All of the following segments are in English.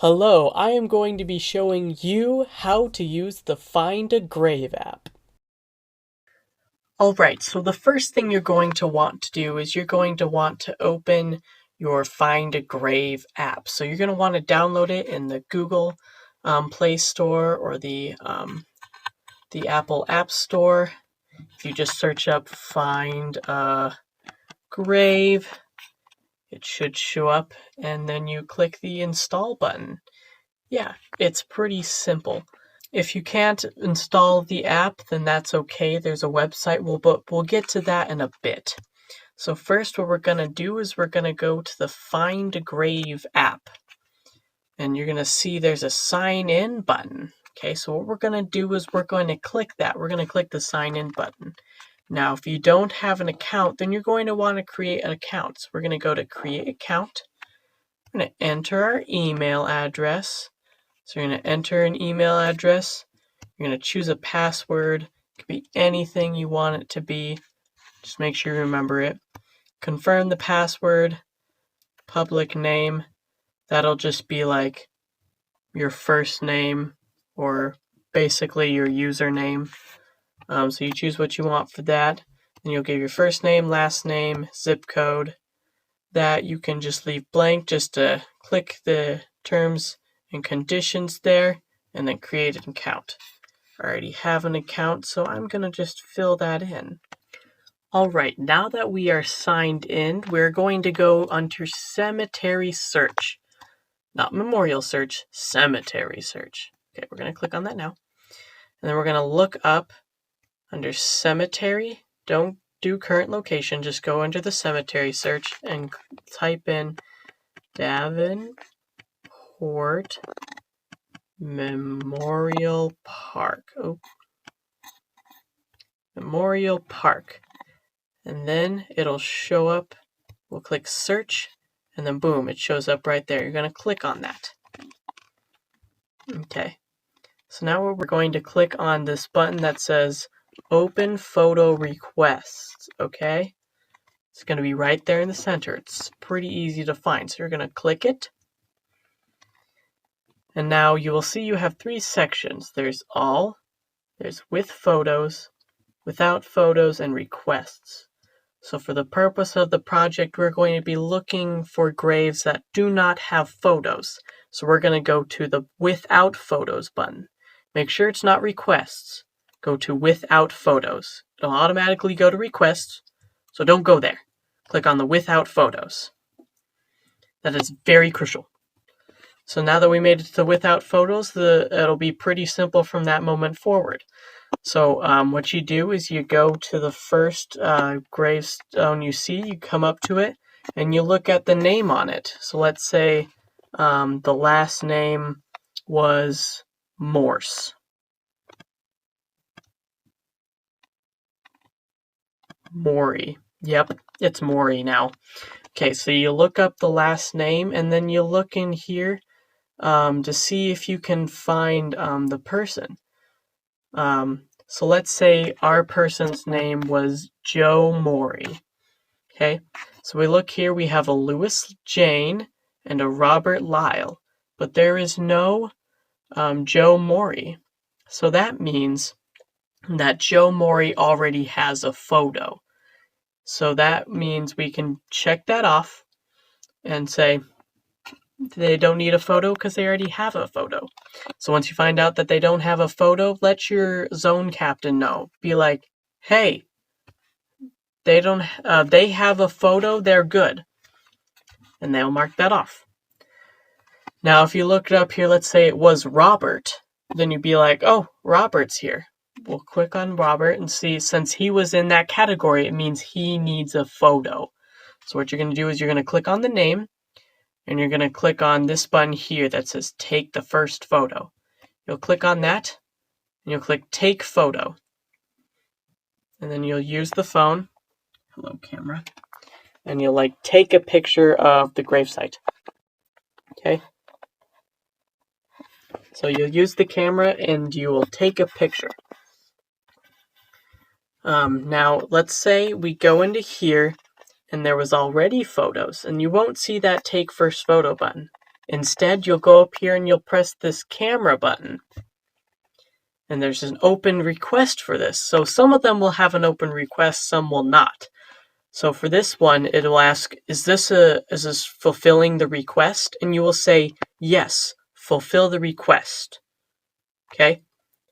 Hello, I am going to be showing you how to use the Find a Grave app. Alright, so the first thing you're going to want to do is you're going to want to open your Find a Grave app. So you're going to want to download it in the Google Play Store or the Apple App Store. If you just search up Find a Grave, it should show up, and then you click the install button. Yeah, it's pretty simple. If you can't install the app, then that's okay. There's a website, but we'll get to that in a bit. So first what we're going to do is we're going to go to the Find a Grave app. And you're going to see there's a sign in button. Okay, so what we're going to do is we're going to click that. We're going to click the sign in button. Now, if you don't have an account, then you're going to want to create an account. So we're going to go to Create Account. We're going to enter our email address. So you're going to enter an email address. You're going to choose a password. It could be anything you want it to be. Just make sure you remember it. Confirm the password. Public name. That'll just be like your first name or basically your username. So you choose what you want for that. And you'll give your first name, last name, zip code. That you can just leave blank just to click the terms and conditions there and then create an account. I already have an account, so I'm going to just fill that in. Alright, now that we are signed in, we're going to go under Cemetery Search. Not Memorial Search, Cemetery Search. Okay, we're going to click on that now. And then we're going to look up under Cemetery. Don't do current location, just go under the Cemetery Search and type in Davenport Memorial Park. Memorial Park. And then it'll show up. We'll click search and then boom, it shows up right there. You're going to click on that. Okay. So now we're going to click on this button that says Open Photo Requests. Okay. It's going to be right there in the center. It's pretty easy to find. So you're going to click it. And now you will see you have three sections. There's all, there's with photos, without photos, and requests. So for the purpose of the project, we're going to be looking for graves that do not have photos. So we're going to go to the Without Photos button. Make sure it's not requests. Go to Without Photos. It'll automatically go to requests, so don't go there. Click on the Without Photos. That is very crucial. So now that we made it to Without Photos, it'll be pretty simple from that moment forward. So what you do is you go to the first gravestone you see, you come up to it, and you look at the name on it. So let's say the last name was Morse. Maury. Yep, it's Maury now. Okay, so you look up the last name, and then you look in here to see if you can find the person. So let's say our person's name was Joe Maury. Okay, so we look here, we have a Louis Jane and a Robert Lyle, but there is no Joe Maury. So that means that Joe Maury already has a photo. So that means we can check that off and say they don't need a photo because they already have a photo. So once you find out that they don't have a photo, let your zone captain know. Be like, hey, they have a photo, they're good. And they'll mark that off. Now, if you look it up here, let's say it was Robert, then you'd be like, oh, Robert's here. We'll click on Robert and see, since he was in that category, it means he needs a photo. So what you're going to do is you're going to click on the name, and you're going to click on this button here that says Take the First Photo. You'll click on that, and you'll click Take Photo. And then you'll use the phone, hello camera, and you'll take a picture of the gravesite. Okay? So you'll use the camera and you will take a picture. Now, let's say we go into here and there was already photos, and you won't see that Take First Photo button. Instead, you'll go up here and you'll press this camera button. And there's an open request for this. So some of them will have an open request, some will not. So for this one, it'll ask, is this fulfilling the request? And you will say, yes, fulfill the request. Okay?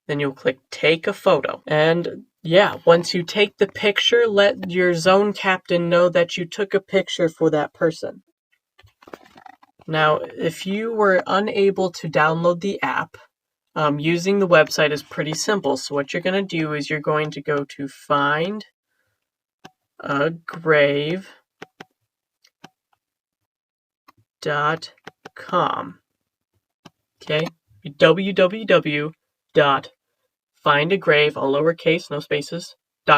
Then you'll click take a photo. And yeah, once you take the picture, let your zone captain know that you took a picture for that person. Now, if you were unable to download the app, using the website is pretty simple. So what you're going to do is you're going to go to findagrave.com. Okay, www.findagrave, all lowercase, no spaces,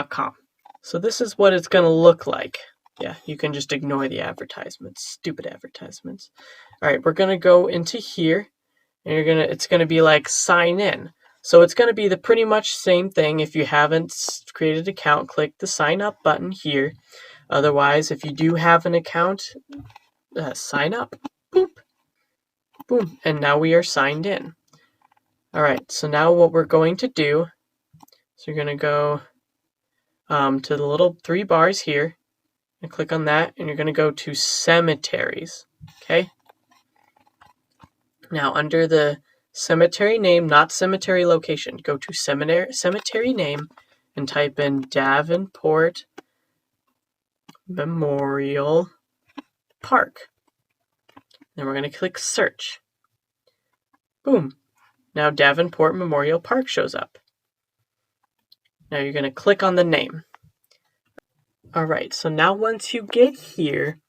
.com. So this is what it's going to look like. Yeah, you can just ignore the advertisements, stupid advertisements. All right, we're going to go into here, and it's going to be like sign in. So it's going to be the pretty much same thing. If you haven't created an account, click the sign up button here. Otherwise, if you do have an account, sign up. Boop. Boom. And now we are signed in. All right, so now what we're going to do, so you're going to go to the little 3 bars here, and click on that, and you're going to go to cemeteries. Okay? Now, under the cemetery name, not cemetery location, go to cemetery name and type in Davenport Memorial Park. Then we're going to click search. Boom. Now Davenport Memorial Park shows up. Now you're going to click on the name. Alright, so now once you get here,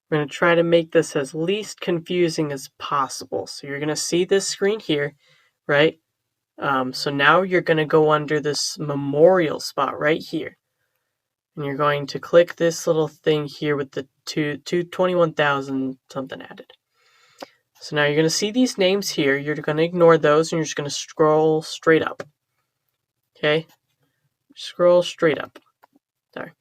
we're going to try to make this as least confusing as possible. So you're going to see this screen here, right? So now you're going to go under this memorial spot right here. And you're going to click this little thing here with the 21,000 something added. So now you're going to see these names here. You're going to ignore those and you're just going to scroll straight up. Okay? Scroll straight up. Sorry.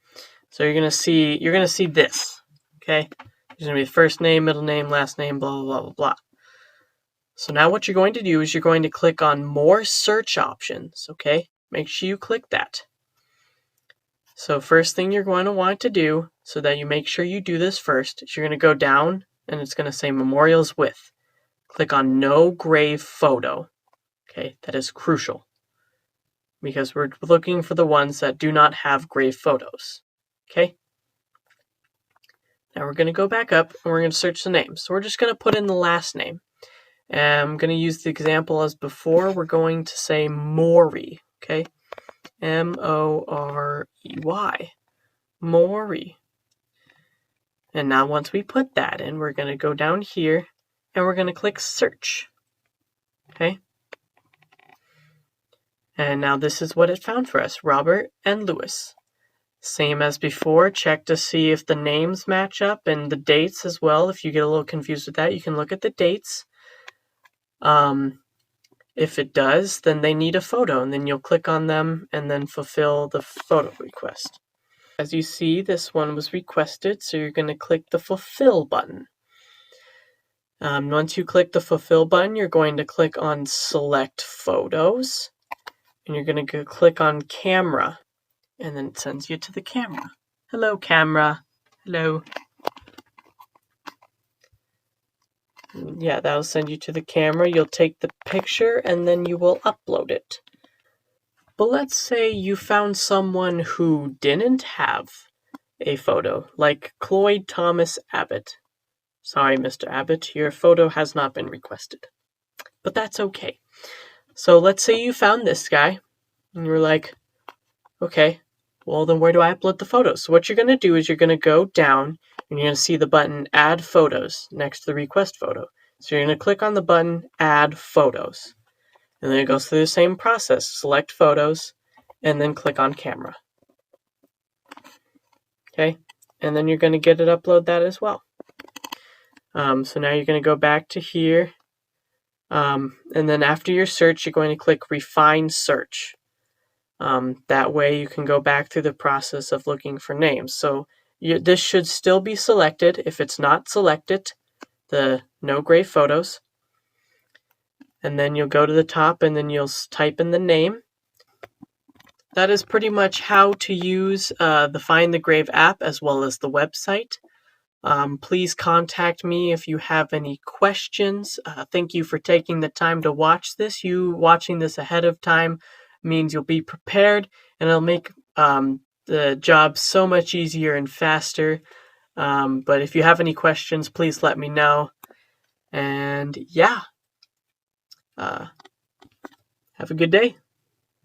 So you're going to see this. Okay? There's going to be first name, middle name, last name, blah, blah, blah, blah, blah. So now what you're going to do is you're going to click on more search options. Okay? Make sure you click that. So first thing you're going to want to do, so that you make sure you do this first, is you're going to go down and it's going to say memorials with. Click on no grave photo. Okay, that is crucial because we're looking for the ones that do not have grave photos. Okay. Now we're going to go back up and we're going to search the name. So we're just going to put in the last name. And I'm going to use the example as before. We're going to say Morey. Okay. M-O-R-E-Y. Morey. And now once we put that in, we're going to go down here and we're going to click search. Okay. And now this is what it found for us. Robert and Lewis. Same as before, check to see if the names match up and the dates as well. If you get a little confused with that, you can look at the dates. If it does, then they need a photo, and then you'll click on them and then fulfill the photo request. As you see, this one was requested, so you're going to click the fulfill button. Once you click the fulfill button, you're going to click on select photos, and you're going to click on camera. And then it sends you to the camera. Hello, camera. Hello. Yeah, that'll send you to the camera. You'll take the picture and then you will upload it. But let's say you found someone who didn't have a photo, like Cloyd Thomas Abbott. Sorry, Mr. Abbott, your photo has not been requested. But that's okay. So let's say you found this guy and you're like, okay, well, then where do I upload the photos? So what you're going to do is you're going to go down and you're going to see the button Add Photos next to the request photo. So you're going to click on the button Add Photos. And then it goes through the same process. Select Photos and then click on Camera. Okay? And then you're going to get it upload that as well. So now you're going to go back to here. And then after your search, you're going to click Refine Search. That way you can go back through the process of looking for names. So this should still be selected. If it's not selected, the no gray photos. And then you'll go to the top and then you'll type in the name. That is pretty much how to use the Find the Grave app as well as the website. Please contact me if you have any questions. Thank you for taking the time to watch this. You watching this ahead of time means you'll be prepared, and it'll make the job so much easier and faster. But if you have any questions, please let me know. And yeah, have a good day.